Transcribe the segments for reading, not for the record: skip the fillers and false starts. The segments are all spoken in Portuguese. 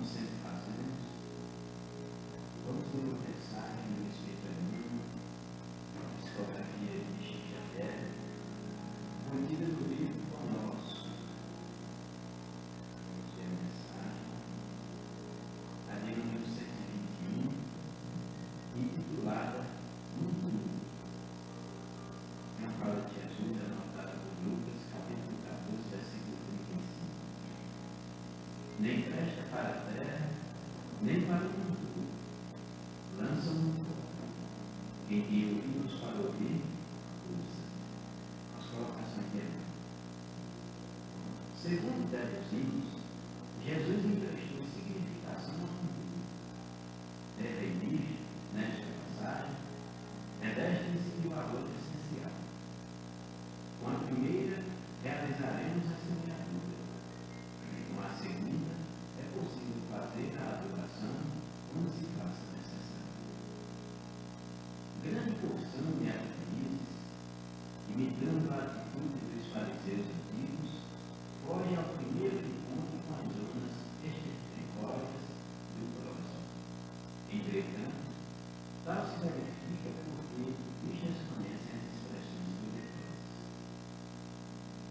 sempre fazemos, vamos ler uma mensagem do Espírito Emmanuel, psicografia de Chico Xavier, contida no livro Pão Nosso. Vamos ver a mensagem, a de número 121, intitulada Muito Mundo. Uma fala de Jesus anotada por Lucas, capítulo 14, versículo 35. Nem presta para a terra, nem para o mundo, lança no fogo. Quem tem ouvidos para ouvir, usa. As colocações dele. Segundo deduzidos, Jesus emprestou significação ao mundo. Repetir, nesta passagem, reveste-se de valor essencial. Com a primeira, realizaremos a semeadura. Com a segunda, é possível fazer a adoração quando se faça necessário. Grande porção de atenienses, imitando a atitude dos fariseus antigos, foge ao primeiro encontro com as zonas estrificórias do próximo. Entretanto, tal se verifica porque bichas conhecem as expressões do depois.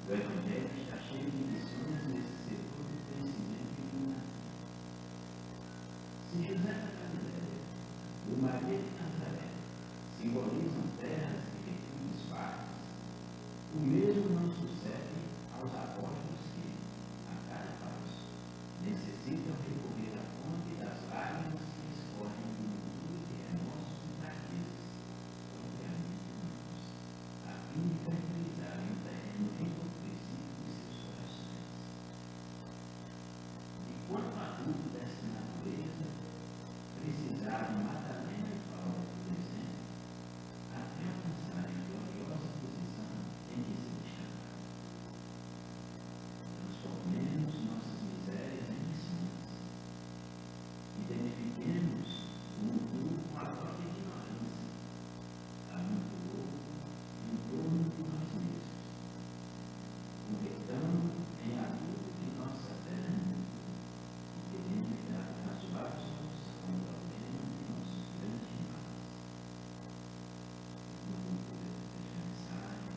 O Evangelho está cheio de lições nesse setor do conhecimento e do nascimento. Se José da Galileia e Maria de Nazaré simbolizam terras e virtudes fartas, o mesmo não sucede aos apóstolos que, a cada passo, necessitam recorrer à fonte das lágrimas que escorrem do mundo de remorso e fraquezas, propriamente humanos, a fim de fertilizarem o terreno empobrecido de seus corações. E quanto a tudo dessa natureza, precisaram Madalena e Paulo, por exemplo, até alcançarem a gloriosa posição em que se destacaram. Transformemos nossas misérias em lições. Identifiquemos o mundo com a própria ignorância, a muito louco em torno de nós mesmos. Convertamos em adulto de nossa terra, e queremos dar razoável solução ao problema de nossos grandes males. No futuro desta mensagem,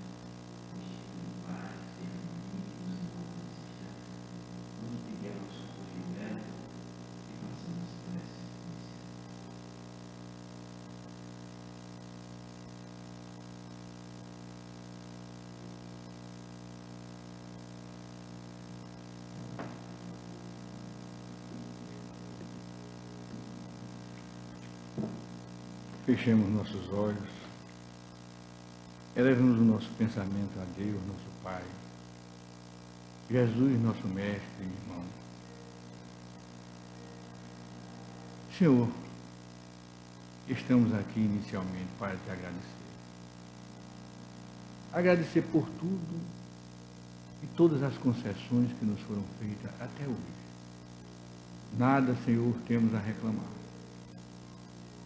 institui paz e harmonia nos irmãos existentes. Vamos pedir ao socorro dela e façamos prece inicial. Fechemos nossos olhos, elevemos o nosso pensamento a Deus, nosso Pai, Jesus, nosso Mestre e irmão. Senhor, estamos aqui inicialmente para te agradecer. Agradecer por tudo e todas as concessões que nos foram feitas até hoje. Nada, Senhor, temos a reclamar.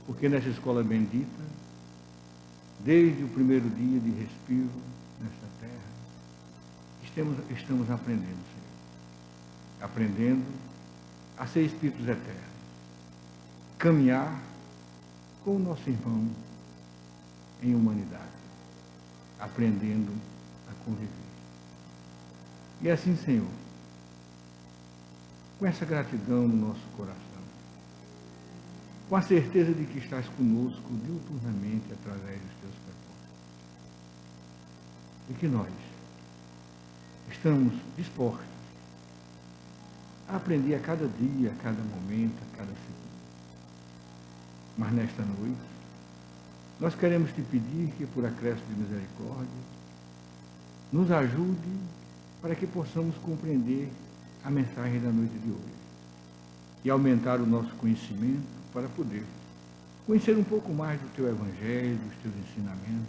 Porque nessa escola bendita, desde o primeiro dia de respiro nesta terra, estamos aprendendo, Senhor. Aprendendo a ser espíritos eternos. Caminhar com o nosso irmão em humanidade. Aprendendo a conviver. E assim, Senhor, com essa gratidão no nosso coração, com a certeza de que estás conosco diuturnamente através dos teus propósitos. E que nós estamos dispostos a aprender a cada dia, a cada momento, a cada segundo. Mas nesta noite, nós queremos te pedir que, por acréscimo de misericórdia, nos ajude para que possamos compreender a mensagem da noite de hoje e aumentar o nosso conhecimento para poder conhecer um pouco mais do teu Evangelho, dos teus ensinamentos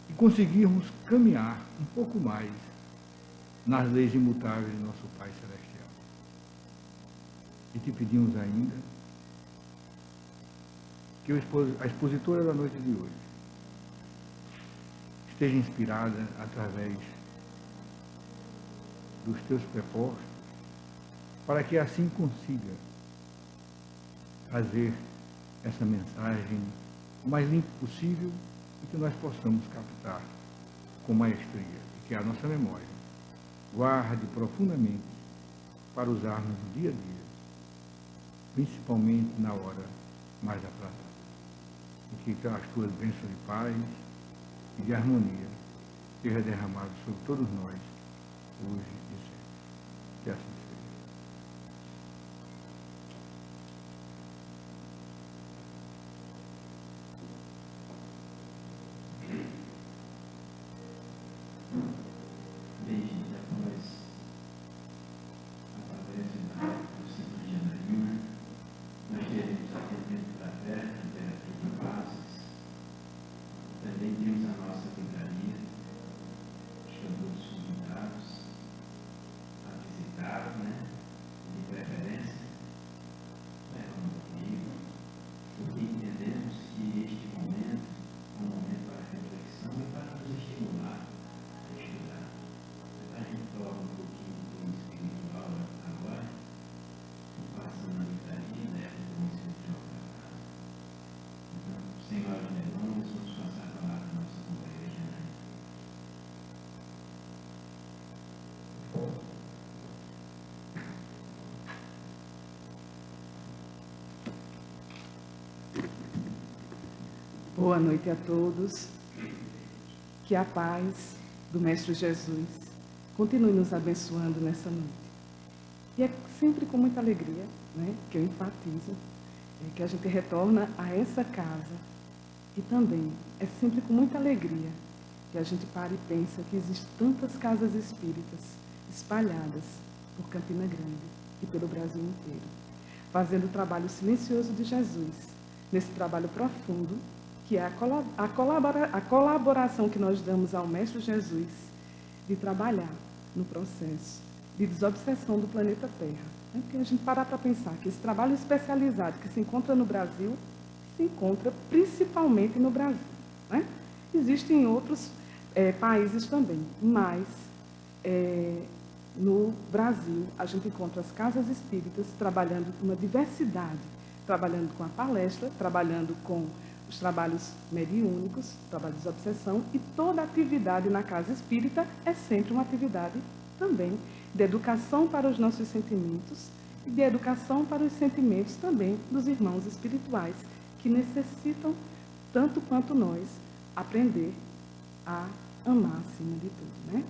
e conseguirmos caminhar um pouco mais nas leis imutáveis de nosso Pai Celestial. E te pedimos ainda que a expositora da noite de hoje esteja inspirada através dos teus propósitos para que assim consiga trazer essa mensagem o mais limpo possível e que nós possamos captar com maestria e que a nossa memória guarde profundamente para usarmos no dia a dia, principalmente na hora mais atrasada. E que as tuas bênçãos de paz e de harmonia seja derramado sobre todos nós, hoje e sempre. Que assim seja. Desde após através do Centro de Janaína, nós teremos atendimento fraterno, literatura de bases. Também temos a nossa livraria, os produtos convidados a visitar, de preferência, levando o livro, porque entendemos que este momento é um momento para reflexão e para nos estimular a estudar. A gente toca um pouquinho do espiritual agora, passando na livraria e leva o espiritual para casa. Então, sem mais delongas, vamos passar a palavra à nossa companheira Janaína. Boa noite a todos. Que a paz do Mestre Jesus continue nos abençoando nessa noite. E é sempre com muita alegria, que eu enfatizo, que a gente retorna a essa casa. E também é sempre com muita alegria que a gente para e pensa que existem tantas casas espíritas espalhadas por Campina Grande e pelo Brasil inteiro, fazendo o trabalho silencioso de Jesus, nesse trabalho profundo, que é a colaboração que nós damos ao Mestre Jesus de trabalhar no processo de desobsessão do planeta Terra. Porque a gente parar para pensar que esse trabalho especializado que se encontra no Brasil, se encontra principalmente no Brasil. Existem em outros países também, mas no Brasil a gente encontra as casas espíritas trabalhando uma diversidade, trabalhando com a palestra, trabalhando com os trabalhos mediúnicos, trabalho de desobsessão, e toda atividade na casa espírita é sempre uma atividade também de educação para os nossos sentimentos e de educação para os sentimentos também dos irmãos espirituais, que necessitam, tanto quanto nós, aprender a amar acima de tudo.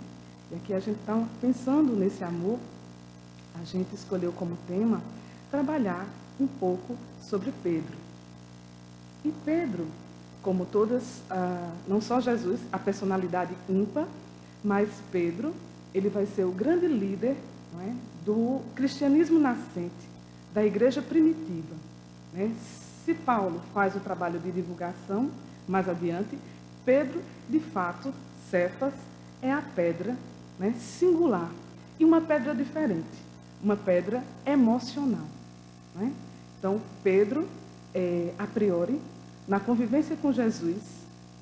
E aqui a gente está pensando nesse amor, a gente escolheu como tema trabalhar um pouco sobre Pedro. E Pedro, como todas, não só Jesus, a personalidade ímpar, mas Pedro, ele vai ser o grande líder do cristianismo nascente, da igreja primitiva. Se Paulo faz o trabalho de divulgação, mais adiante, Pedro, de fato, Cefas, é a pedra singular, e uma pedra diferente, uma pedra emocional. Então, Pedro, a priori, na convivência com Jesus,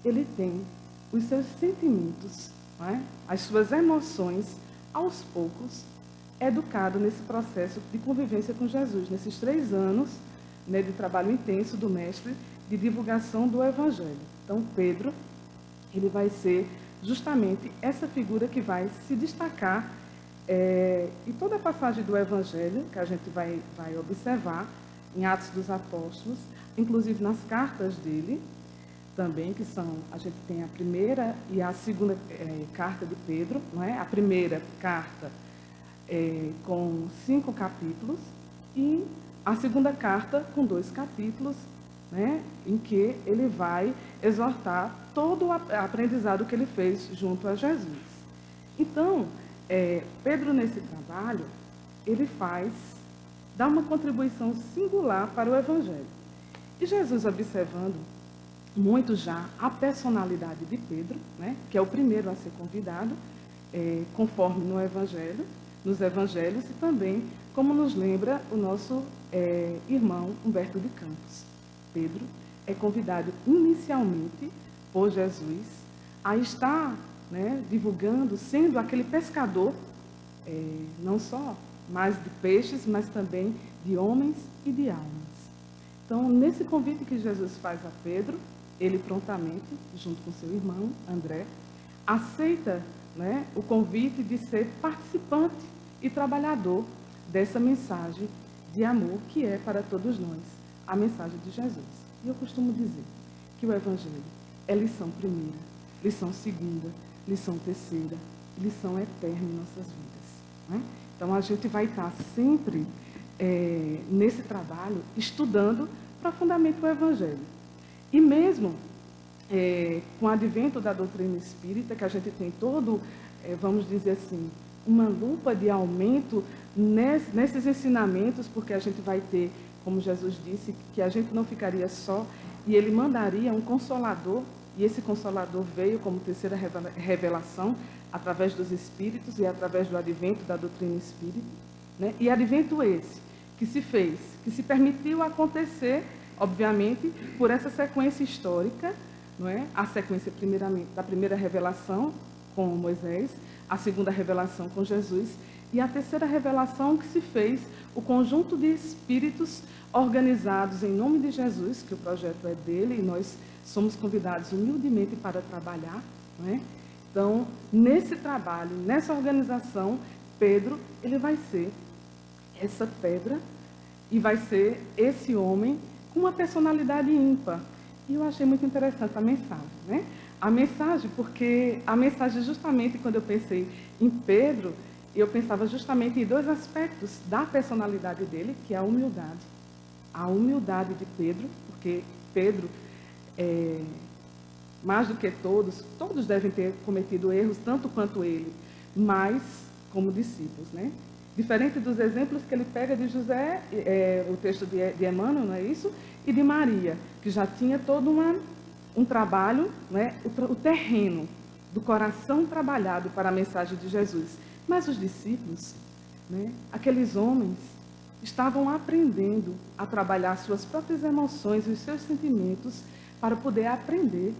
ele tem os seus sentimentos, as suas emoções, aos poucos, educado nesse processo de convivência com Jesus, nesses 3 anos de trabalho intenso do Mestre, de divulgação do Evangelho. Então, Pedro, ele vai ser justamente essa figura que vai se destacar em toda a passagem do Evangelho, que a gente vai observar em Atos dos Apóstolos, inclusive nas cartas dele, também, que são, a gente tem a primeira e a segunda carta de Pedro, A primeira carta com 5 capítulos e a segunda carta com 2 capítulos, em que ele vai exortar todo o aprendizado que ele fez junto a Jesus. Então, Pedro, nesse trabalho, ele dá uma contribuição singular para o Evangelho. E Jesus, observando muito já a personalidade de Pedro, que é o primeiro a ser convidado, conforme nos Evangelhos, e também, como nos lembra o nosso irmão Humberto de Campos. Pedro é convidado inicialmente por Jesus a estar divulgando, sendo aquele pescador, não só mais de peixes, mas também de homens e de almas. Então, nesse convite que Jesus faz a Pedro, ele prontamente, junto com seu irmão André, aceita, né, o convite de ser participante e trabalhador dessa mensagem de amor que é para todos nós, a mensagem de Jesus. E eu costumo dizer que o Evangelho é lição primeira, lição segunda, lição terceira, lição eterna em nossas vidas, né? Então, a gente vai estar sempre nesse trabalho, estudando profundamente o Evangelho. E mesmo com o advento da doutrina espírita, que a gente tem todo, vamos dizer assim, uma lupa de aumento nesses ensinamentos, porque a gente vai ter, como Jesus disse, que a gente não ficaria só, e ele mandaria um consolador, e esse consolador veio como terceira revelação, através dos espíritos e através do advento da doutrina espírita, né? E advento esse, que se fez, que se permitiu acontecer, obviamente, por essa sequência histórica, não é? A sequência, primeiramente, da primeira revelação com Moisés, a segunda revelação com Jesus, e a terceira revelação que se fez, o conjunto de espíritos organizados em nome de Jesus, que o projeto é dele, e nós somos convidados humildemente para trabalhar, não é? Então, nesse trabalho, nessa organização, Pedro, ele vai ser essa pedra e vai ser esse homem com uma personalidade ímpar. E eu achei muito interessante a mensagem, né? A mensagem, porque a mensagem, justamente quando eu pensei em Pedro, eu pensava justamente em dois aspectos da personalidade dele, que é a humildade. A humildade de Pedro, porque Pedro, mais do que todos devem ter cometido erros, tanto quanto ele, mas como discípulos, né? Diferente dos exemplos que ele pega de José, o texto de Emmanuel, não é isso? E de Maria, que já tinha todo um trabalho, né? O terreno do coração trabalhado para a mensagem de Jesus. Mas os discípulos, né? Aqueles homens, estavam aprendendo a trabalhar suas próprias emoções e os seus sentimentos para poder aprender,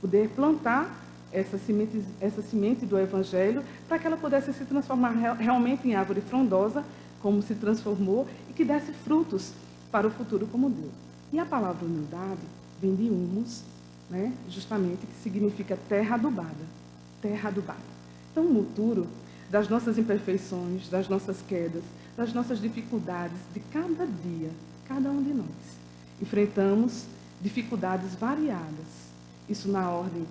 poder plantar essa semente do Evangelho, para que ela pudesse se transformar realmente em árvore frondosa, como se transformou, e que desse frutos para o futuro como deu. E a palavra humildade vem de humus, né? Justamente, que significa terra adubada. Terra adubada. Então, o futuro das nossas imperfeições, das nossas quedas, das nossas dificuldades de cada dia, cada um de nós. Enfrentamos dificuldades variadas. Isso na ordem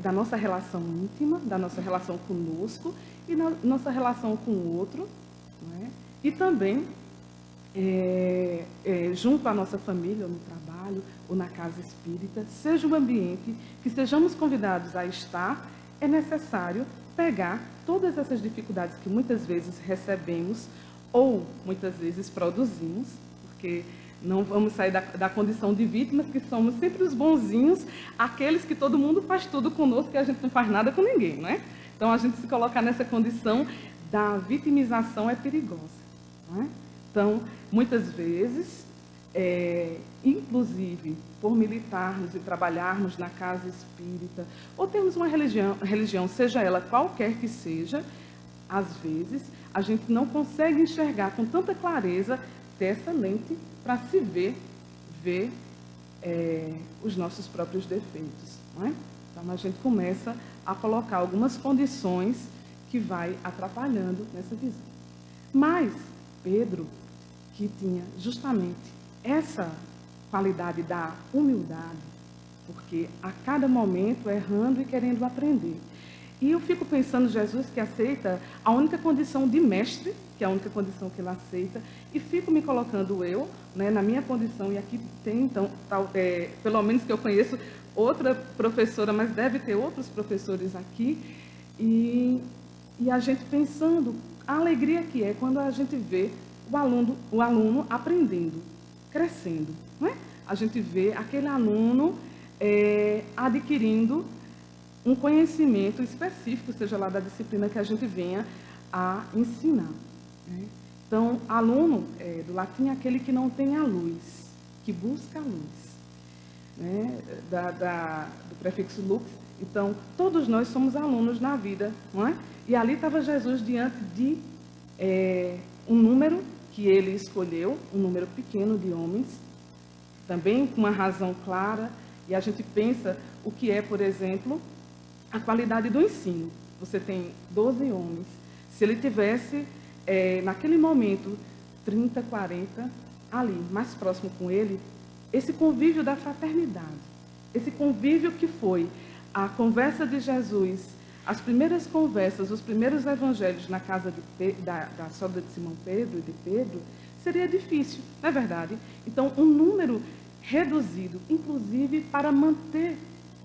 da nossa relação íntima, da nossa relação conosco e na nossa relação com o outro, não é? E também junto à nossa família, ou no trabalho, ou na casa espírita, seja o ambiente que sejamos convidados a estar, é necessário pegar todas essas dificuldades que muitas vezes recebemos ou muitas vezes produzimos, porque não vamos sair da condição de vítimas, que somos sempre os bonzinhos, aqueles que todo mundo faz tudo conosco e a gente não faz nada com ninguém, não é? Então, a gente se colocar nessa condição da vitimização é perigosa, não é? Então, muitas vezes, inclusive por militarmos e trabalharmos na casa espírita, ou temos uma religião, seja ela qualquer que seja, às vezes a gente não consegue enxergar com tanta clareza dessa lente para se ver os nossos próprios defeitos, não é? Então, a gente começa a colocar algumas condições que vai atrapalhando nessa visão. Mas Pedro, que tinha justamente essa qualidade da humildade, porque a cada momento errando e querendo aprender. E eu fico pensando, Jesus que aceita a única condição de mestre, que é a única condição que ele aceita, e fico me colocando eu, né, na minha condição, e aqui tem, então, pelo menos que eu conheço, outra professora, mas deve ter outros professores aqui, e a gente pensando a alegria que é quando a gente vê o aluno aprendendo, crescendo, não é? A gente vê aquele aluno adquirindo um conhecimento específico, seja lá da disciplina que a gente venha a ensinar, né? Então, aluno, do latim, é aquele que não tem a luz, que busca a luz, né? Do prefixo lux. Então, todos nós somos alunos na vida, não é? E ali estava Jesus diante de um número que ele escolheu, um número pequeno de homens, também com uma razão clara, e a gente pensa o que é, por exemplo, a qualidade do ensino. Você tem 12 homens. Se ele tivesse, naquele momento, 30, 40, ali, mais próximo com ele, esse convívio da fraternidade, esse convívio que foi a conversa de Jesus, as primeiras conversas, os primeiros evangelhos na casa da sogra de Simão Pedro e de Pedro, seria difícil, não é verdade? Então, um número reduzido, inclusive para manter,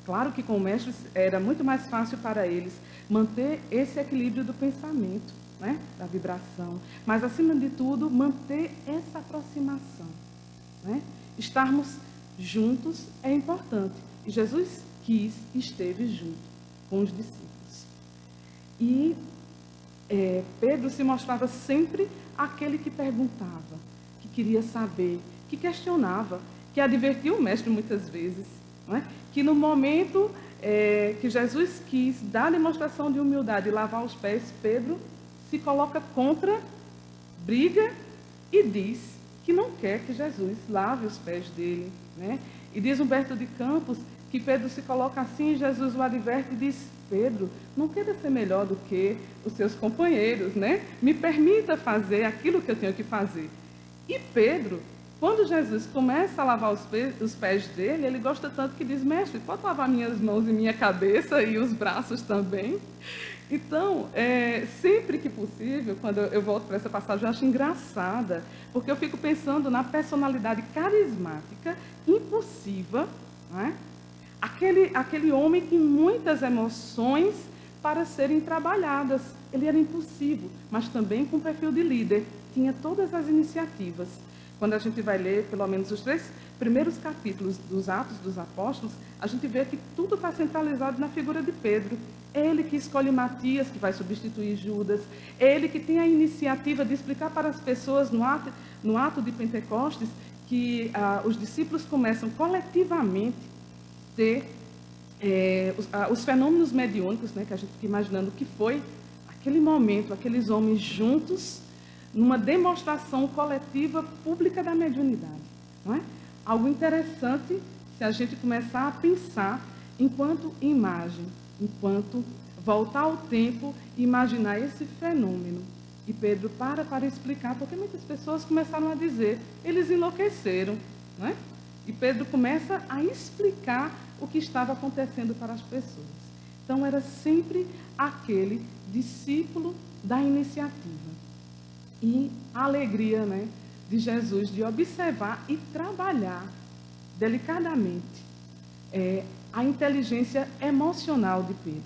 claro que com o mestre era muito mais fácil para eles manter esse equilíbrio do pensamento, né? Da vibração, mas acima de tudo, manter essa aproximação, né? Estarmos juntos é importante. E Jesus quis e esteve junto com os discípulos. E Pedro se mostrava sempre aquele que perguntava, que queria saber, que questionava, que advertia o mestre muitas vezes, não é? Que no momento que Jesus quis dar a demonstração de humildade e lavar os pés, Pedro se coloca contra, briga e diz que não quer que Jesus lave os pés dele, né? E diz Humberto de Campos que Pedro se coloca assim e Jesus o adverte e diz: Pedro, não queira ser melhor do que os seus companheiros, né? Me permita fazer aquilo que eu tenho que fazer. E Pedro, quando Jesus começa a lavar os pés dele, ele gosta tanto que diz: mestre, pode lavar minhas mãos e minha cabeça e os braços também? Então, sempre que possível, quando eu volto para essa passagem, eu acho engraçada, porque eu fico pensando na personalidade carismática, impulsiva, não é? Aquele homem com muitas emoções para serem trabalhadas. Ele era impulsivo, mas também com perfil de líder. Tinha todas as iniciativas. Quando a gente vai ler, pelo menos os 3 primeiros capítulos dos Atos dos Apóstolos, a gente vê que tudo está centralizado na figura de Pedro. Ele que escolhe Matias, que vai substituir Judas. Ele que tem a iniciativa de explicar para as pessoas no ato de Pentecostes que os discípulos começam coletivamente a ter os fenômenos mediúnicos, né, que a gente fica imaginando que foi aquele momento, aqueles homens juntos, numa demonstração coletiva pública da mediunidade. Não é? Algo interessante se a gente começar a pensar enquanto imagem, enquanto voltar ao tempo e imaginar esse fenômeno. E Pedro para explicar, porque muitas pessoas começaram a dizer, eles enlouqueceram. Não é? E Pedro começa a explicar o que estava acontecendo para as pessoas. Então, era sempre aquele discípulo da iniciativa. E a alegria, né, de Jesus de observar e trabalhar delicadamente a inteligência emocional de Pedro,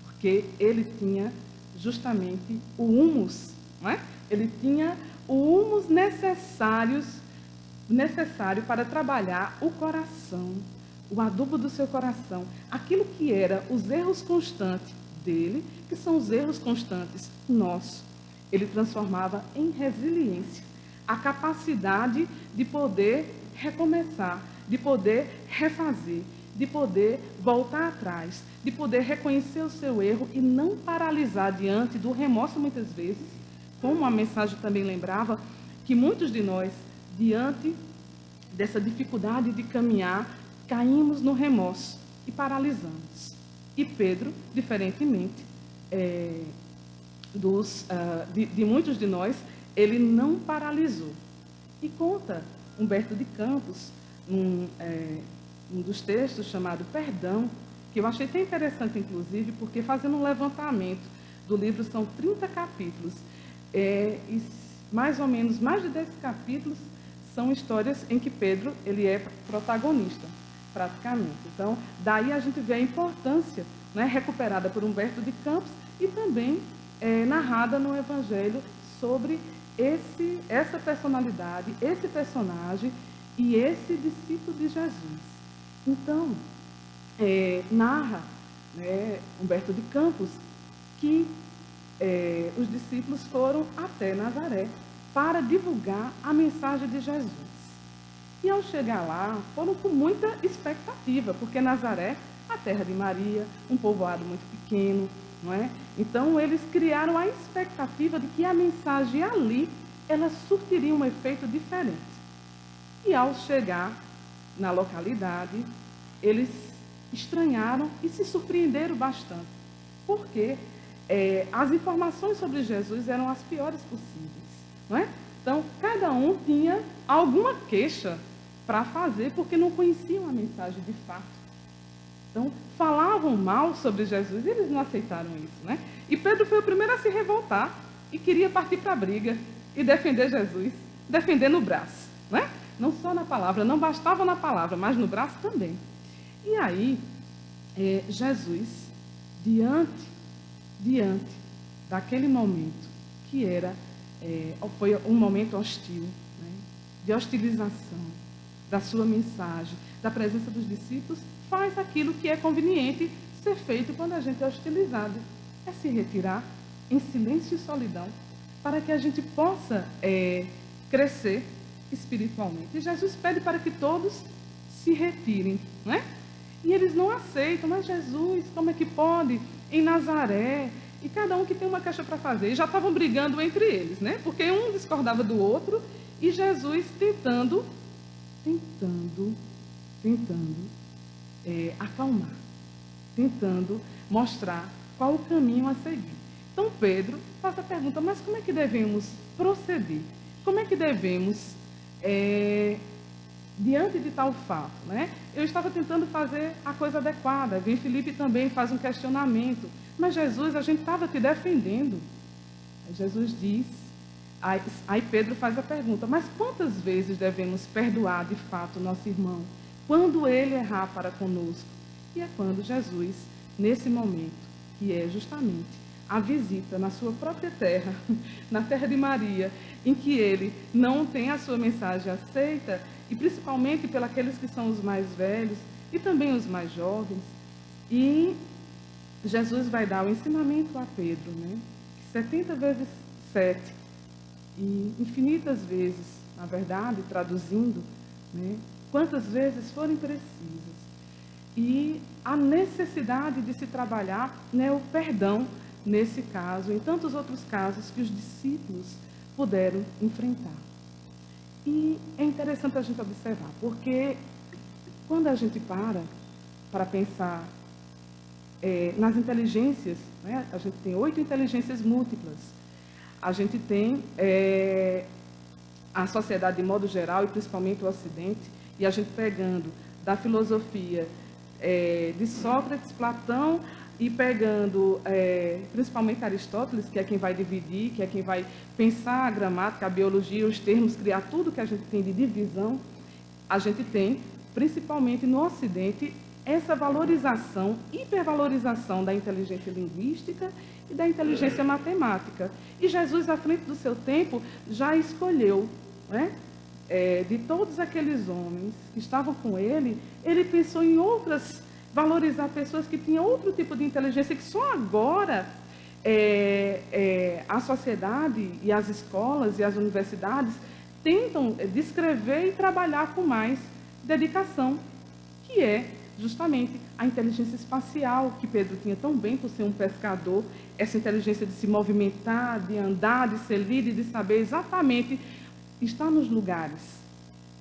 porque ele tinha justamente o humus, não é? Ele tinha o humus necessário para trabalhar o coração, o adubo do seu coração, aquilo que era os erros constantes dele, que são os erros constantes nossos. Ele transformava em resiliência, a capacidade de poder recomeçar, de poder refazer, de poder voltar atrás, de poder reconhecer o seu erro e não paralisar diante do remorso muitas vezes, como a mensagem também lembrava, que muitos de nós, diante dessa dificuldade de caminhar, caímos no remorso e paralisamos. E Pedro, diferentemente de muitos de nós, ele não paralisou. E conta Humberto de Campos, um dos textos chamado Perdão, que eu achei até interessante, inclusive, porque fazendo um levantamento do livro, são 30 capítulos, e mais ou menos, mais de 10 capítulos são histórias em que Pedro ele é protagonista, praticamente. Então, daí a gente vê a importância, né, recuperada por Humberto de Campos e também narrada no Evangelho sobre essa personalidade, esse personagem e esse discípulo de Jesus. Então, narra, né, Humberto de Campos que os discípulos foram até Nazaré para divulgar a mensagem de Jesus. E ao chegar lá, foram com muita expectativa, porque Nazaré, a terra de Maria, um povoado muito pequeno, não é? Então, eles criaram a expectativa de que a mensagem ali, ela surtiria um efeito diferente. E ao chegar na localidade, eles estranharam e se surpreenderam bastante, porque as informações sobre Jesus eram as piores possíveis, não é? Então, cada um tinha alguma queixa para fazer, porque não conheciam a mensagem de fato. Então, falavam mal sobre Jesus e eles não aceitaram isso, né? E Pedro foi o primeiro a se revoltar e queria partir para a briga e defender Jesus, defender no braço, né? Não só na palavra, não bastava na palavra, mas no braço também. E aí, Jesus, diante daquele momento que foi um momento hostil, né, de hostilização da sua mensagem, da presença dos discípulos, faz aquilo que é conveniente ser feito quando a gente é hostilizado. É se retirar em silêncio e solidão, para que a gente possa crescer espiritualmente. E Jesus pede para que todos se retirem, não é? E eles não aceitam. Mas Jesus, como é que pode? Em Nazaré. E cada um que tem uma queixa para fazer. E já estavam brigando entre eles, né? Porque um discordava do outro e Jesus tentando acalmar, tentando mostrar qual o caminho a seguir. Então Pedro faz a pergunta: mas como é que devemos proceder? Como é que devemos diante de tal fato, né? Eu estava tentando fazer a coisa adequada. Vem Felipe também faz um questionamento. Mas Jesus, a gente estava te defendendo. Aí Jesus diz, aí Pedro faz a pergunta: mas quantas vezes devemos perdoar de fato nosso irmão quando ele errar para conosco? E é quando Jesus, nesse momento, que é justamente a visita na sua própria terra, na terra de Maria, em que ele não tem a sua mensagem aceita, e principalmente pelos que são os mais velhos e também os mais jovens, e Jesus vai dar o ensinamento a Pedro, né? 70 vezes 7, e infinitas vezes, na verdade, traduzindo, né? Quantas vezes forem precisas. E a necessidade de se trabalhar, né, o perdão, nesse caso, em tantos outros casos que os discípulos puderam enfrentar. E é interessante a gente observar, porque quando a gente para pensar nas inteligências, né, a gente tem 8 inteligências múltiplas. A gente tem a sociedade de modo geral, e principalmente o Ocidente, e a gente pegando da filosofia de Sócrates, Platão, e pegando principalmente Aristóteles, que é quem vai dividir, que é quem vai pensar a gramática, a biologia, os termos, criar tudo que a gente tem de divisão. A gente tem, principalmente no Ocidente, essa valorização, hipervalorização da inteligência linguística e da inteligência matemática. E Jesus, à frente do seu tempo, já escolheu, né? De todos aqueles homens que estavam com ele pensou em valorizar pessoas que tinham outro tipo de inteligência, que só agora a sociedade e as escolas e as universidades tentam descrever e trabalhar com mais dedicação, que é justamente a inteligência espacial, que Pedro tinha tão bem por ser um pescador, essa inteligência de se movimentar, de andar, de ser líder, de saber exatamente estar nos lugares,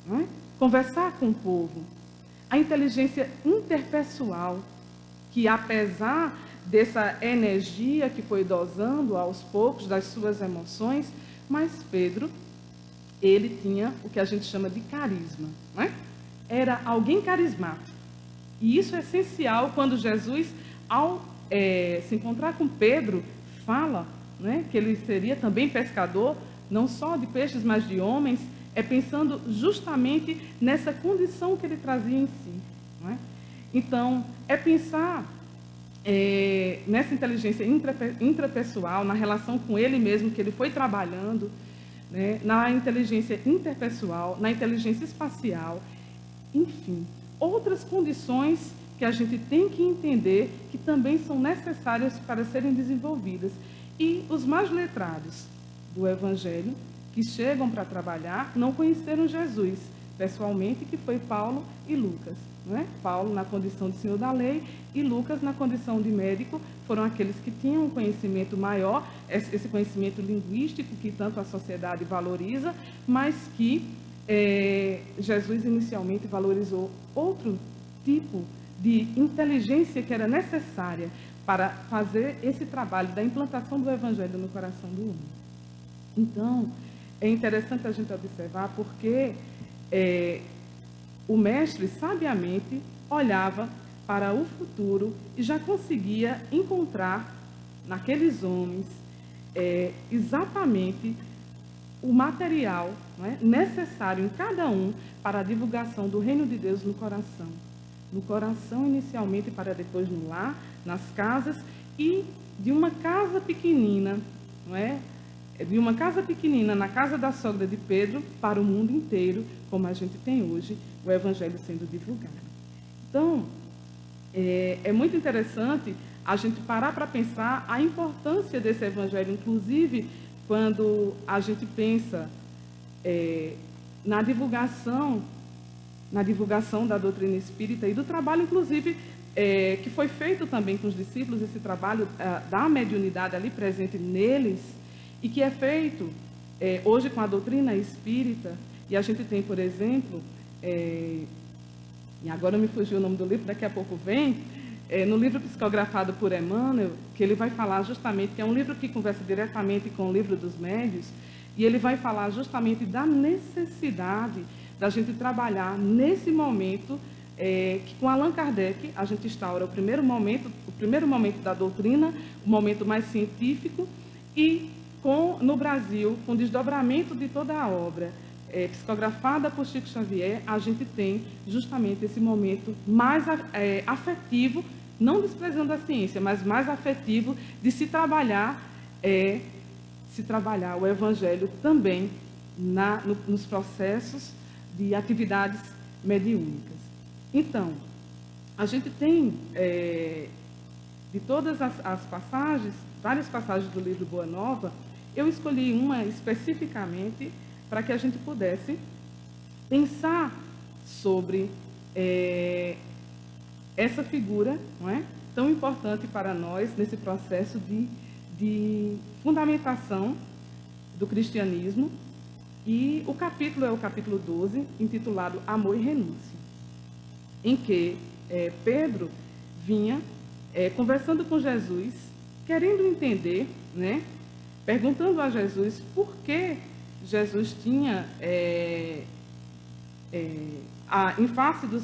não é? Conversar com o povo. A inteligência interpessoal, que apesar dessa energia que foi dosando aos poucos das suas emoções, mas Pedro, ele tinha o que a gente chama de carisma, não é? Era alguém carismático. E isso é essencial quando Jesus, ao se encontrar com Pedro, fala, né, que ele seria também pescador, não só de peixes, mas de homens, pensando justamente nessa condição que ele trazia em si. Não é? Então, pensar nessa inteligência intrapessoal, na relação com ele mesmo, que ele foi trabalhando, né, na inteligência interpessoal, na inteligência espacial, enfim, outras condições que a gente tem que entender que também são necessárias para serem desenvolvidas. E os mais letrados do Evangelho, que chegam para trabalhar, não conheceram Jesus pessoalmente, que foi Paulo e Lucas. não é? Paulo na condição de senhor da lei e Lucas na condição de médico, foram aqueles que tinham um conhecimento maior, esse conhecimento linguístico que tanto a sociedade valoriza, mas que Jesus inicialmente valorizou outro tipo de inteligência que era necessária para fazer esse trabalho da implantação do Evangelho no coração do homem. Então, é interessante a gente observar porque o mestre sabiamente olhava para o futuro e já conseguia encontrar naqueles homens exatamente o material, não é, necessário em cada um para a divulgação do reino de Deus no coração. No coração inicialmente, para depois no lar, nas casas, e de uma casa pequenina, não é? De uma casa pequenina na casa da sogra de Pedro para o mundo inteiro, como a gente tem hoje, o Evangelho sendo divulgado. Então, é muito interessante a gente parar para pensar a importância desse Evangelho, inclusive quando a gente pensa na divulgação da doutrina espírita e do trabalho, inclusive, que foi feito também com os discípulos, esse trabalho da mediunidade ali presente neles, e que é feito hoje com a doutrina espírita. E a gente tem, por exemplo, e agora me fugiu o nome do livro, daqui a pouco vem, no livro psicografado por Emmanuel, que ele vai falar justamente, que é um livro que conversa diretamente com o livro dos médiuns, e ele vai falar justamente da necessidade da gente trabalhar nesse momento, que com Allan Kardec a gente instaura o primeiro momento da doutrina, o momento mais científico, e no Brasil, com o desdobramento de toda a obra psicografada por Chico Xavier, a gente tem justamente esse momento mais afetivo, não desprezando a ciência, mas mais afetivo de se trabalhar o Evangelho também nos processos de atividades mediúnicas. Então, a gente tem, de todas as passagens, várias passagens do livro Boa Nova, eu escolhi uma especificamente para que a gente pudesse pensar sobre essa figura, não é, tão importante para nós nesse processo de fundamentação do cristianismo. E o capítulo é o capítulo 12, intitulado Amor e Renúncia, em que Pedro vinha conversando com Jesus, querendo entender, né, perguntando a Jesus por que Jesus tinha, em face dos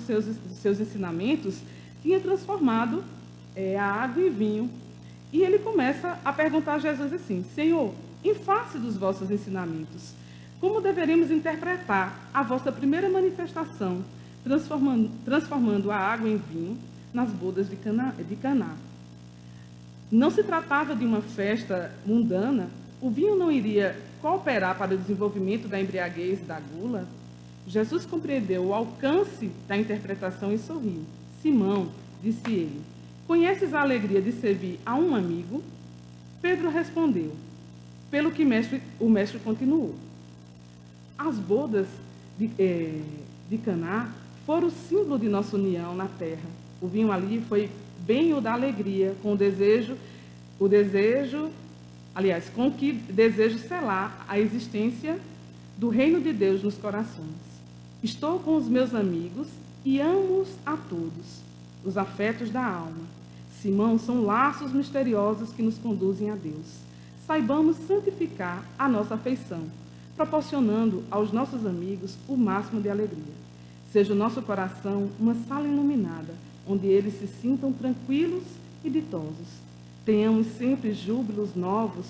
seus ensinamentos, tinha transformado a água em vinho. E ele começa a perguntar a Jesus assim: Senhor, em face dos vossos ensinamentos, como deveríamos interpretar a vossa primeira manifestação, transformando a água em vinho nas bodas de Caná? Não se tratava de uma festa mundana? O vinho não iria cooperar para o desenvolvimento da embriaguez e da gula? Jesus compreendeu o alcance da interpretação e sorriu. Simão, disse ele, conheces a alegria de servir a um amigo? Pedro respondeu, pelo que o mestre continuou. As bodas de Caná foram o símbolo de nossa união na terra. O vinho ali foi bem o da alegria, com com que desejo selar a existência do reino de Deus nos corações. Estou com os meus amigos e amo-os a todos, os afetos da alma. Simão, são laços misteriosos que nos conduzem a Deus. Saibamos santificar a nossa afeição, proporcionando aos nossos amigos o máximo de alegria. Seja o nosso coração uma sala iluminada, onde eles se sintam tranquilos e ditosos. Tenhamos sempre júbilos novos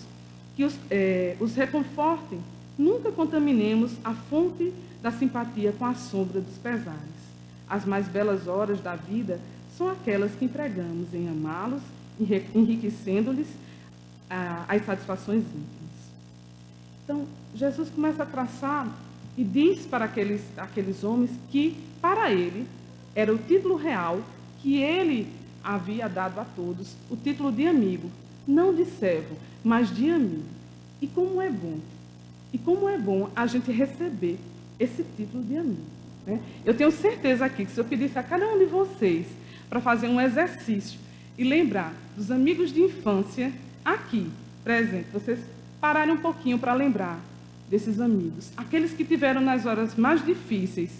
que os reconfortem. Nunca contaminemos a fonte da simpatia com a sombra dos pesares. As mais belas horas da vida são aquelas que empregamos em amá-los, enriquecendo-lhes as satisfações íntimas. Então, Jesus começa a traçar e diz para aqueles homens que, para ele, era o título real que ele havia dado a todos, o título de amigo, não de servo, mas de amigo. E como é bom a gente receber esse título de amigo. né? Eu tenho certeza aqui que se eu pedisse a cada um de vocês para fazer um exercício e lembrar dos amigos de infância aqui, presente, vocês pararem um pouquinho para lembrar desses amigos, aqueles que tiveram nas horas mais difíceis,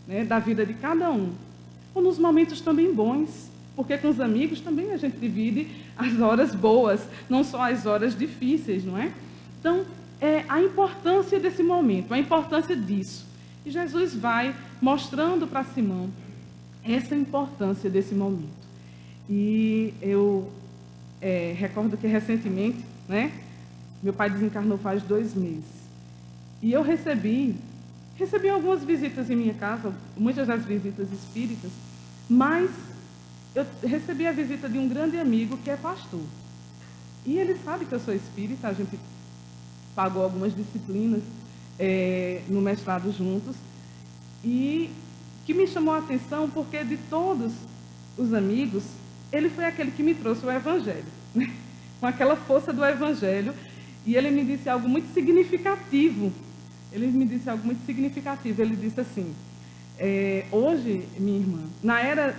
né, da vida de cada um, ou nos momentos também bons, porque com os amigos também a gente divide as horas boas, não só as horas difíceis, não é? Então, a importância desse momento, a importância disso. E Jesus vai mostrando para Simão essa importância desse momento. E eu recordo que recentemente, né, meu pai desencarnou faz 2 meses. E eu recebi algumas visitas em minha casa, muitas das visitas espíritas, mas eu recebi a visita de um grande amigo que é pastor. E ele sabe que eu sou espírita, a gente pagou algumas disciplinas no mestrado juntos, e que me chamou a atenção porque de todos os amigos, ele foi aquele que me trouxe o Evangelho, né? Com aquela força do Evangelho, e ele me disse algo muito significativo. Ele disse assim, hoje, minha irmã, na era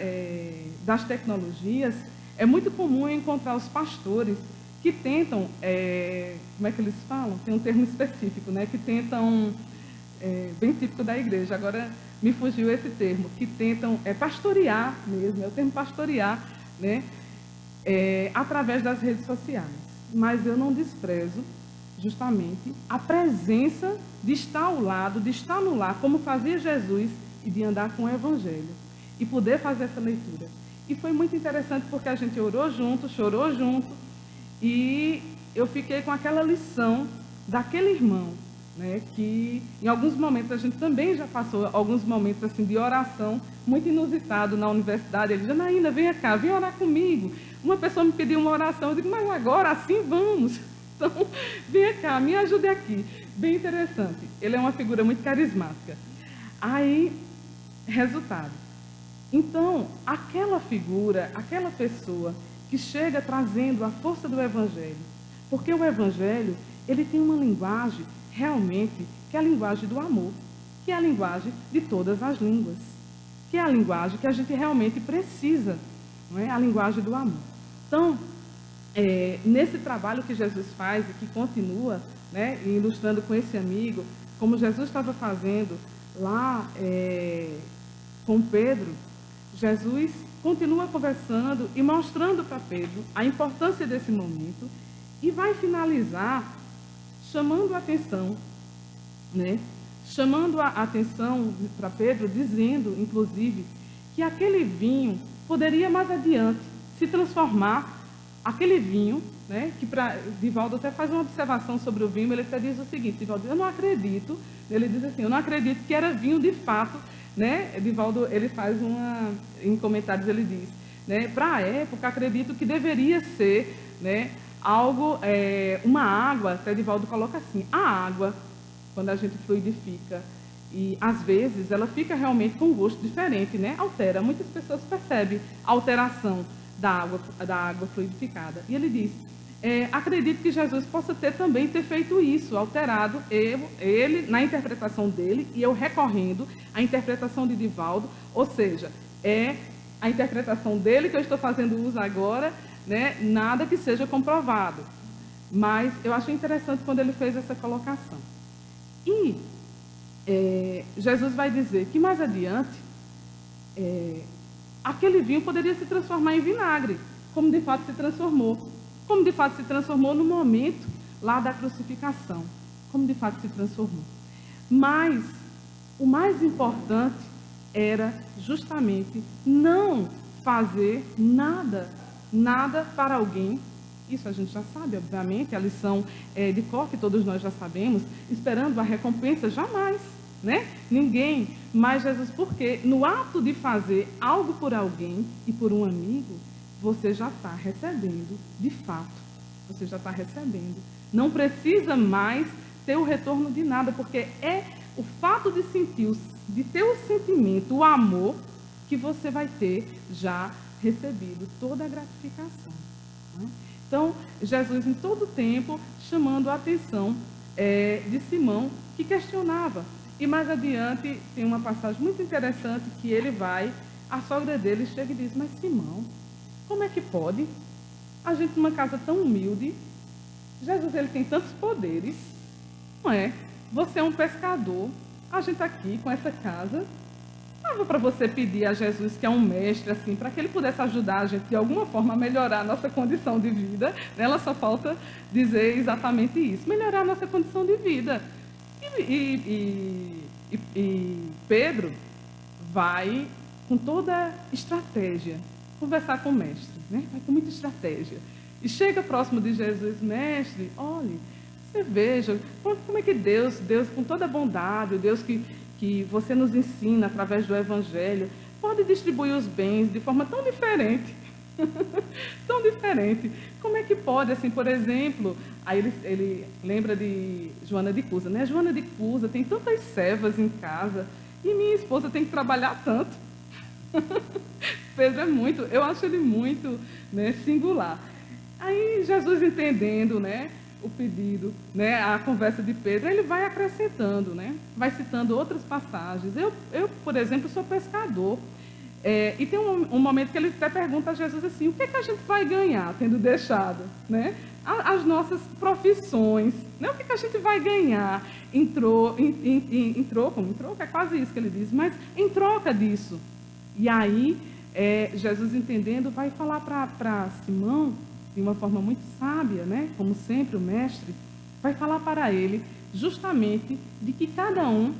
das tecnologias, é muito comum encontrar os pastores que tentam, como é que eles falam? Tem um termo específico, né? Que tentam, bem típico da igreja, agora me fugiu esse termo, que tentam pastorear mesmo, é o termo pastorear, né? Através das redes sociais. Mas eu não desprezo justamente a presença de estar ao lado, de estar no lar, como fazia Jesus, e de andar com o Evangelho, e poder fazer essa leitura. E foi muito interessante porque a gente orou junto, chorou junto, e eu fiquei com aquela lição daquele irmão, né, que em alguns momentos a gente também já passou alguns momentos assim de oração muito inusitado na universidade. Ele disse: Janaína, venha cá, vem orar comigo. Uma pessoa me pediu uma oração, eu digo: mas agora assim vamos. Então, venha cá, me ajude aqui. Bem interessante. Ele é uma figura muito carismática. Aí, resultado. Então, aquela figura, aquela pessoa que chega trazendo a força do Evangelho, porque o Evangelho, ele tem uma linguagem, realmente, que é a linguagem do amor, que é a linguagem de todas as línguas, que é a linguagem que a gente realmente precisa, não é? A linguagem do amor. Então, nesse trabalho que Jesus faz e que continua, né, ilustrando com esse amigo, como Jesus estava fazendo lá com Pedro, Jesus continua conversando e mostrando para Pedro a importância desse momento e vai finalizar chamando a atenção, né, chamando a atenção para Pedro, dizendo, inclusive, que aquele vinho poderia mais adiante se transformar. Aquele vinho, né, que Divaldo até faz uma observação sobre o vinho, ele até diz o seguinte: Divaldo, eu não acredito, ele diz assim, eu não acredito que era vinho de fato, né? Divaldo, ele faz em comentários ele diz, né, para a época, acredito que deveria ser, né, algo, uma água, até Divaldo coloca assim, a água, quando a gente fluidifica, e às vezes ela fica realmente com um gosto diferente, né? Altera, muitas pessoas percebem a alteração da água fluidificada. E ele diz, acredito que Jesus possa também ter feito isso, alterado ele na interpretação dele, e eu recorrendo à interpretação de Divaldo, ou seja, a interpretação dele que eu estou fazendo uso agora, né, nada que seja comprovado. Mas eu achei interessante quando ele fez essa colocação. E Jesus vai dizer que mais adiante, aquele vinho poderia se transformar em vinagre, como de fato se transformou. Como de fato se transformou no momento lá da crucificação. Como de fato se transformou. Mas o mais importante era justamente não fazer nada para alguém. Isso a gente já sabe, obviamente, a lição de cor que todos nós já sabemos, esperando a recompensa, jamais, né? Ninguém, mas Jesus, porque no ato de fazer algo por alguém e por um amigo, você já está recebendo, de fato, você já está recebendo. Não precisa mais ter o retorno de nada, porque é o fato de sentir, de ter o sentimento, o amor, que você vai ter já recebido toda a gratificação, né? Então, Jesus, em todo tempo, chamando a atenção de Simão, que questionava. E mais adiante tem uma passagem muito interessante que ele vai, a sogra dele chega e diz, mas Simão, como é que pode? A gente numa casa tão humilde, Jesus ele tem tantos poderes, não é? Você é um pescador, a gente aqui com essa casa, dava para você pedir a Jesus, que é um mestre, assim, para que ele pudesse ajudar a gente de alguma forma a melhorar a nossa condição de vida. Ela só falta dizer exatamente isso, melhorar a nossa condição de vida. E Pedro vai com toda estratégia conversar com o mestre, né? Vai com muita estratégia. E chega próximo de Jesus, mestre, olhe, você veja como é que Deus com toda a bondade, o Deus que você nos ensina através do Evangelho, pode distribuir os bens de forma tão diferente. Tão diferente. Como é que pode, assim, por exemplo, aí ele lembra de Joana de Cusa, né? Joana de Cusa tem tantas servas em casa e minha esposa tem que trabalhar tanto. Pedro é muito, eu acho ele muito, né, singular. Aí Jesus entendendo, né, o pedido, né, a conversa de Pedro, ele vai acrescentando, né, vai citando outras passagens. Eu por exemplo, sou pescador. E tem um momento que ele até pergunta a Jesus assim, o que é que a gente vai ganhar tendo deixado, né, as nossas profissões, né, o que é que a gente vai ganhar em troca, é quase isso que ele diz, mas em troca disso. E aí, Jesus entendendo, vai falar para Simão, de uma forma muito sábia, né, como sempre o mestre, vai falar para ele justamente de que cada um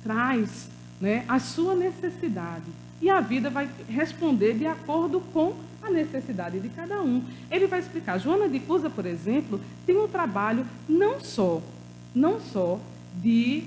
traz, né, a sua necessidade. E a vida vai responder de acordo com a necessidade de cada um. Ele vai explicar. Joana de Cusa, por exemplo, tem um trabalho não só de,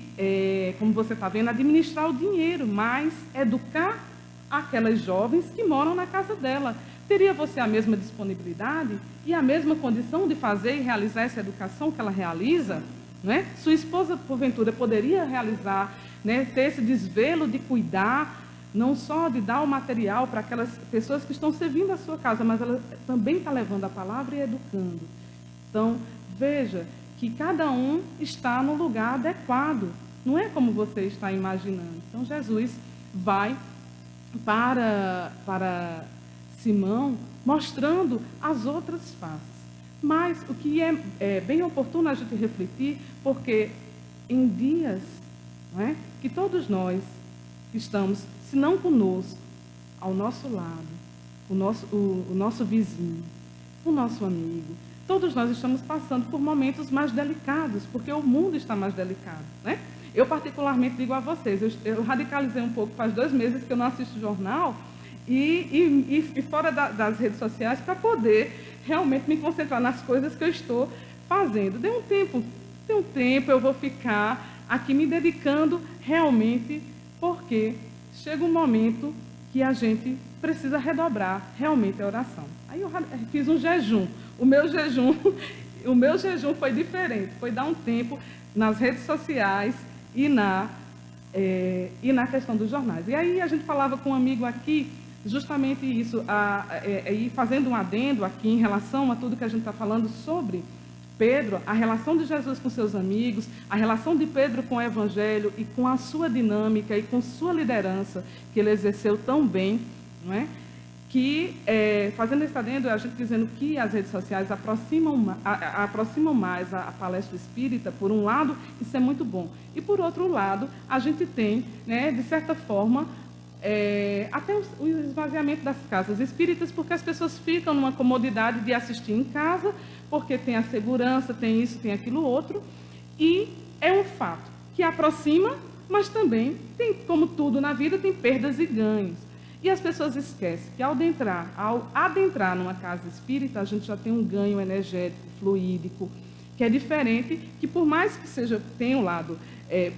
como você está vendo, administrar o dinheiro, mas educar aquelas jovens que moram na casa dela. Teria você a mesma disponibilidade e a mesma condição de fazer e realizar essa educação que ela realiza? Não é? Sua esposa, porventura, poderia realizar, né, ter esse desvelo de cuidar, não só de dar o material para aquelas pessoas que estão servindo a sua casa, mas ela também está levando a palavra e educando. Então, veja que cada um está no lugar adequado, não é como você está imaginando. Então, Jesus vai para Simão, mostrando as outras faces. Mas o que é bem oportuno a gente refletir, porque em dias, não é, que todos nós estamos, se não conosco, ao nosso lado, o nosso vizinho, o nosso amigo, todos nós estamos passando por momentos mais delicados, porque o mundo está mais delicado, né? Eu particularmente digo a vocês, eu radicalizei um pouco, faz 2 meses que eu não assisto jornal, e fora das redes sociais, para poder realmente me concentrar nas coisas que eu estou fazendo. Dê um tempo, eu vou ficar aqui me dedicando realmente, porque chega um momento que a gente precisa redobrar realmente a oração. Aí eu fiz um jejum. O meu jejum foi diferente, foi dar um tempo nas redes sociais e na questão dos jornais. E aí a gente falava com um amigo aqui, justamente isso, e fazendo um adendo aqui em relação a tudo que a gente está falando sobre Pedro, a relação de Jesus com seus amigos, a relação de Pedro com o Evangelho e com a sua dinâmica e com sua liderança, que ele exerceu tão bem, não é? Que, fazendo esse adendo, a gente dizendo que as redes sociais aproximam mais a palestra espírita, por um lado, isso é muito bom. E, por outro lado, a gente tem, né, de certa forma, até o esvaziamento das casas espíritas, porque as pessoas ficam numa comodidade de assistir em casa, porque tem a segurança, tem isso, tem aquilo outro, e é um fato que aproxima, mas também tem, como tudo na vida, tem perdas e ganhos. E as pessoas esquecem que ao adentrar numa casa espírita, a gente já tem um ganho energético, fluídico, que é diferente, que por mais que tenha um lado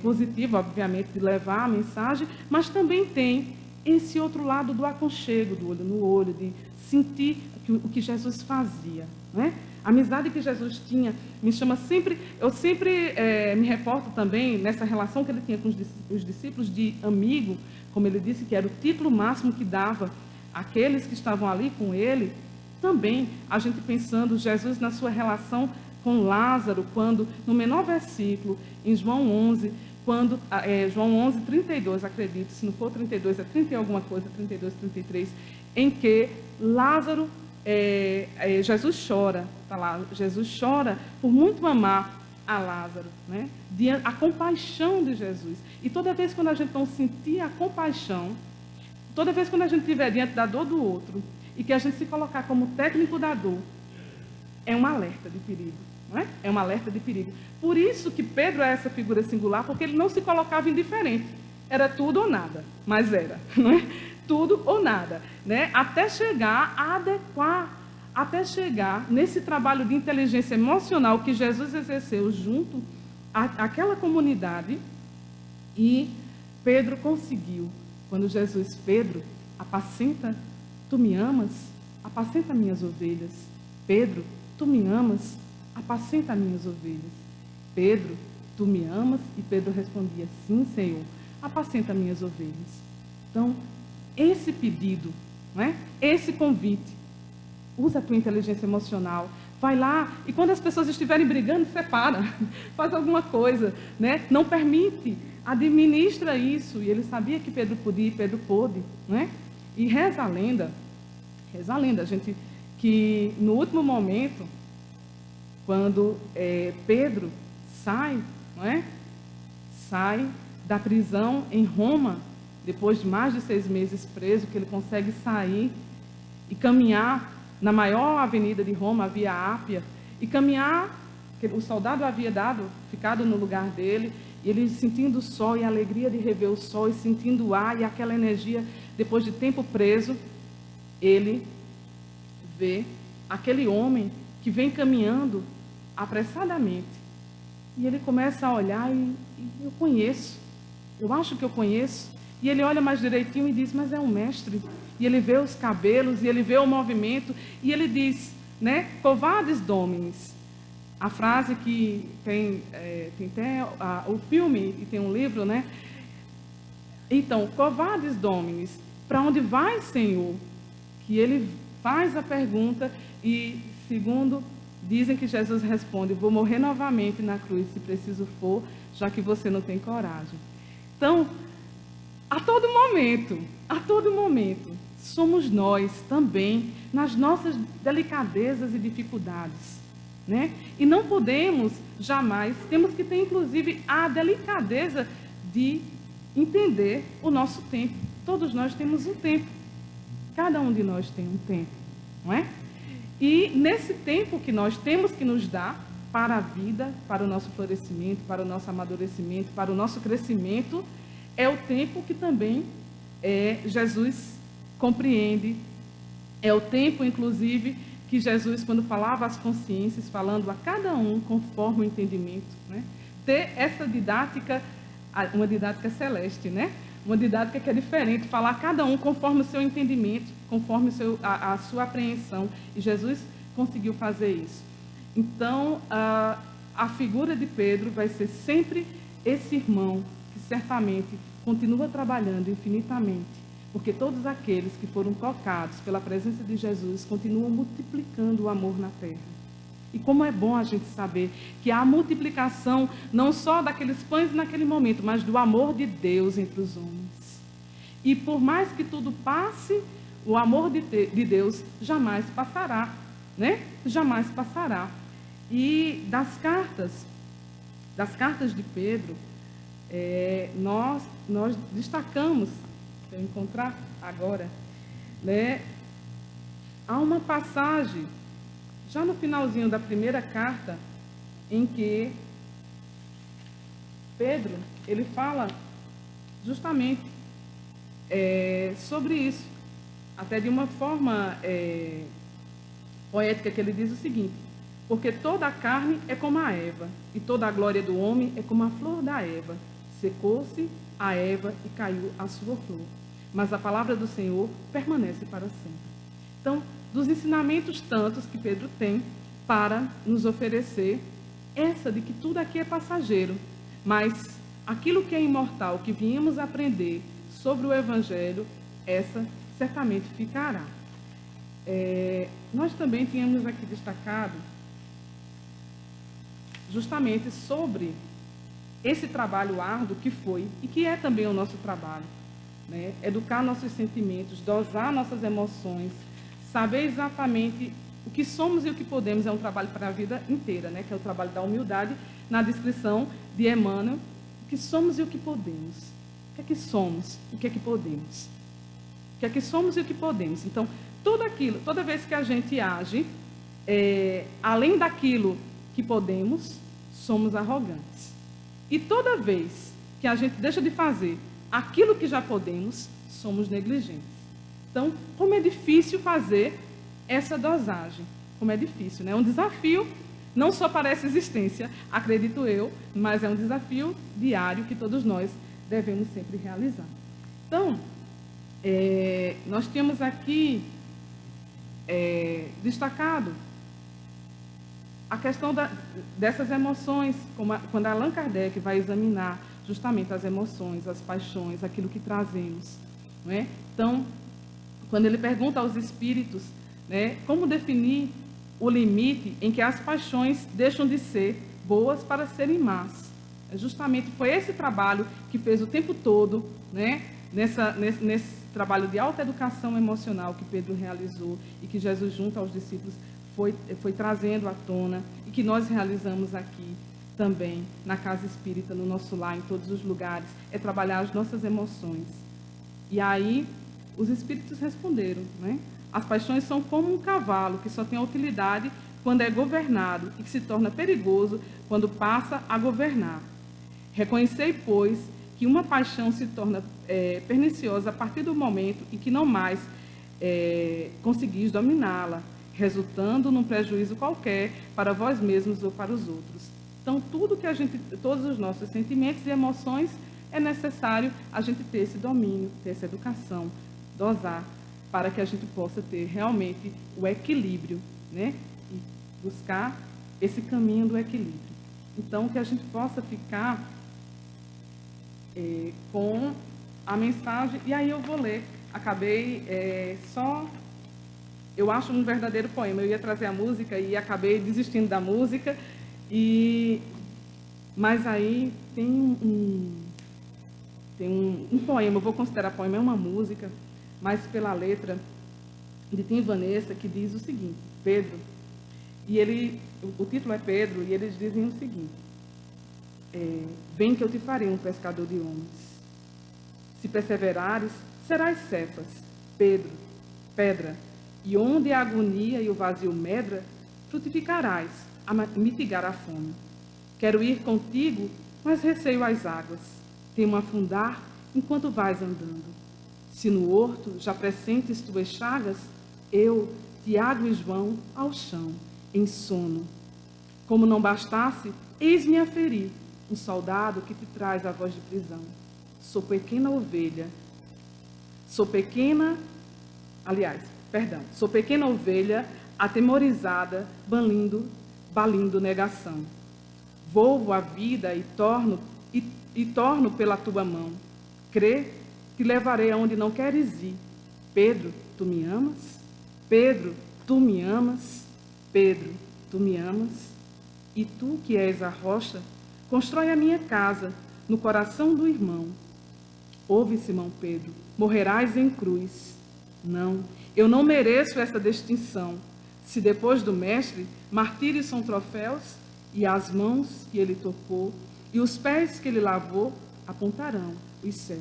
positivo, obviamente, de levar a mensagem, mas também tem esse outro lado do aconchego, do olho no olho, de sentir o que Jesus fazia, né? A amizade que Jesus tinha me chama sempre, eu sempre me reporto também nessa relação que ele tinha com os discípulos de amigo, como ele disse, que era o título máximo que dava àqueles que estavam ali com ele. Também a gente pensando Jesus na sua relação com Lázaro, quando no menor versículo, em João 11, quando, João 11, 32, acredito, se não for 32, é 30 e alguma coisa, 32, 33, em que Lázaro, Jesus chora, tá lá, Jesus chora por muito amar a Lázaro, né? A compaixão de Jesus. E toda vez quando a gente não sentir a compaixão, toda vez quando a gente estiver diante da dor do outro, e que a gente se colocar como técnico da dor, é um alerta de perigo. Não é? É um alerta de perigo. Por isso que Pedro é essa figura singular, porque ele não se colocava indiferente. Era tudo ou nada, mas era, não é? Tudo ou nada, né? Até chegar a adequar, até chegar nesse trabalho de inteligência emocional que Jesus exerceu junto àquela comunidade, e Pedro conseguiu. Quando Jesus, Pedro, apacenta, tu me amas? Apacenta minhas ovelhas. Pedro, tu me amas? Apacenta minhas ovelhas. Pedro, tu me amas? E Pedro respondia, sim, Senhor, apacenta minhas ovelhas. Então, esse pedido, não é? Esse convite, usa a tua inteligência emocional, vai lá, e quando as pessoas estiverem brigando, separa, faz alguma coisa, né? Não permite, administra isso. E ele sabia que Pedro podia, e Pedro pôde, não é? E reza a lenda, gente, que no último momento, quando Pedro sai, não é? Sai da prisão em Roma, depois de mais de 6 meses preso, que ele consegue sair e caminhar na maior avenida de Roma, a Via Ápia, e caminhar, que o soldado havia ficado no lugar dele, e ele sentindo o sol e a alegria de rever o sol, e sentindo o ar e aquela energia, depois de tempo preso, ele vê aquele homem que vem caminhando apressadamente. E ele começa a olhar e eu conheço, eu acho que eu conheço. E ele olha mais direitinho e diz, mas é um mestre. E ele vê os cabelos, e ele vê o movimento, e ele diz, né, Covades Dominis. A frase que tem até o filme, e tem um livro, né? Então, Covades Dominis, para onde vai, Senhor? Que ele faz a pergunta e, segundo, dizem que Jesus responde, vou morrer novamente na cruz, se preciso for, já que você não tem coragem. Então, a todo momento, somos nós também, nas nossas delicadezas e dificuldades, né? E não podemos jamais, temos que ter inclusive a delicadeza de entender o nosso tempo. Todos nós temos um tempo, cada um de nós tem um tempo, não é? E nesse tempo que nós temos que nos dar para a vida, para o nosso florescimento, para o nosso amadurecimento, para o nosso crescimento, é o tempo que também Jesus compreende. É o tempo, inclusive, que Jesus, quando falava às consciências, falando a cada um conforme o entendimento, né? Ter essa didática, uma didática celeste, né? Uma didática que é diferente, falar a cada um conforme o seu entendimento, conforme a sua apreensão. E Jesus conseguiu fazer isso. Então, a figura de Pedro vai ser sempre esse irmão que certamente continua trabalhando infinitamente, porque todos aqueles que foram tocados pela presença de Jesus continuam multiplicando o amor na terra. E como é bom a gente saber que há multiplicação não só daqueles pães naquele momento, mas do amor de Deus entre os homens. E por mais que tudo passe, o amor de Deus jamais passará, né? Jamais passará. E das cartas de Pedro, nós destacamos, se eu encontrar agora, né? Há uma passagem, já no finalzinho da primeira carta, em que Pedro, ele fala justamente sobre isso, até de uma forma poética, que ele diz o seguinte: porque toda a carne é como a erva, e toda a glória do homem é como a flor da erva. Secou-se a erva e caiu a sua flor, mas a palavra do Senhor permanece para sempre. Então, dos ensinamentos tantos que Pedro tem para nos oferecer, essa de que tudo aqui é passageiro, mas aquilo que é imortal, que viemos aprender sobre o Evangelho, essa certamente ficará. Nós também tínhamos aqui destacado justamente sobre esse trabalho árduo que foi e que é também o nosso trabalho, né? Educar nossos sentimentos, dosar nossas emoções, saber exatamente o que somos e o que podemos. É um trabalho para a vida inteira, né? Que é o trabalho da humildade, na descrição de Emmanuel, o que somos e o que podemos. O que é que somos, o que é que podemos. O que é que somos e o que podemos. Então, tudo aquilo, toda vez que a gente age, além daquilo que podemos, somos arrogantes. E toda vez que a gente deixa de fazer aquilo que já podemos, somos negligentes. Então, como é difícil fazer essa dosagem. Como é difícil, né? É um desafio, não só para essa existência, acredito eu, mas é um desafio diário que todos nós devemos sempre realizar. Então, nós temos aqui destacado a questão dessas emoções, quando Allan Kardec vai examinar justamente as emoções, as paixões, aquilo que trazemos, não é? Então, quando ele pergunta aos espíritos, né, como definir o limite em que as paixões deixam de ser boas para serem más. Justamente foi esse trabalho que fez o tempo todo, né, nesse trabalho de autoeducação emocional que Pedro realizou e que Jesus, junto aos discípulos, foi trazendo à tona e que nós realizamos aqui também na Casa Espírita, no nosso lar, em todos os lugares, é trabalhar as nossas emoções. E aí os espíritos responderam, né? As paixões são como um cavalo que só tem utilidade quando é governado e que se torna perigoso quando passa a governar. Reconhecei, pois, que uma paixão se torna perniciosa a partir do momento em que não mais conseguis dominá-la, resultando num prejuízo qualquer para vós mesmos ou para os outros. Então, todos os nossos sentimentos e emoções, é necessário a gente ter esse domínio, ter essa educação, dosar, para que a gente possa ter realmente o equilíbrio, né? E buscar esse caminho do equilíbrio. Então, que a gente possa ficar com a mensagem. E aí eu vou ler. Acabei eu acho um verdadeiro poema. Eu ia trazer a música e acabei desistindo da música. Mas aí tem um poema, eu vou considerar poema, é uma música, mas pela letra de Tim e Vanessa, que diz o seguinte, Pedro, e o título é Pedro, e eles dizem o seguinte, vem que eu te farei um pescador de homens. Se perseverares, serás Cefas, Pedro, pedra, e onde a agonia e o vazio medra, frutificarás a mitigar a fome. Quero ir contigo, mas receio as águas. Temo afundar enquanto vais andando. Se no horto já pressentes tuas chagas, eu, Tiago e João, ao chão, em sono. Como não bastasse, eis-me a ferir, um soldado que te traz a voz de prisão. Sou pequena ovelha. Sou pequena ovelha, atemorizada, balindo negação. Volvo a vida e torno pela tua mão. Crê, te levarei aonde não queres ir. Pedro, tu me amas? Pedro, tu me amas? Pedro, tu me amas? E tu, que és a rocha, constrói a minha casa no coração do irmão. Ouve, Simão Pedro, morrerás em cruz. Não, eu não mereço essa distinção. Se depois do mestre, martírios são troféus, e as mãos que ele tocou e os pés que ele lavou apontarão os céus.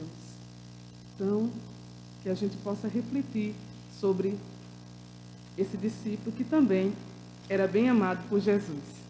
Então, que a gente possa refletir sobre esse discípulo que também era bem amado por Jesus.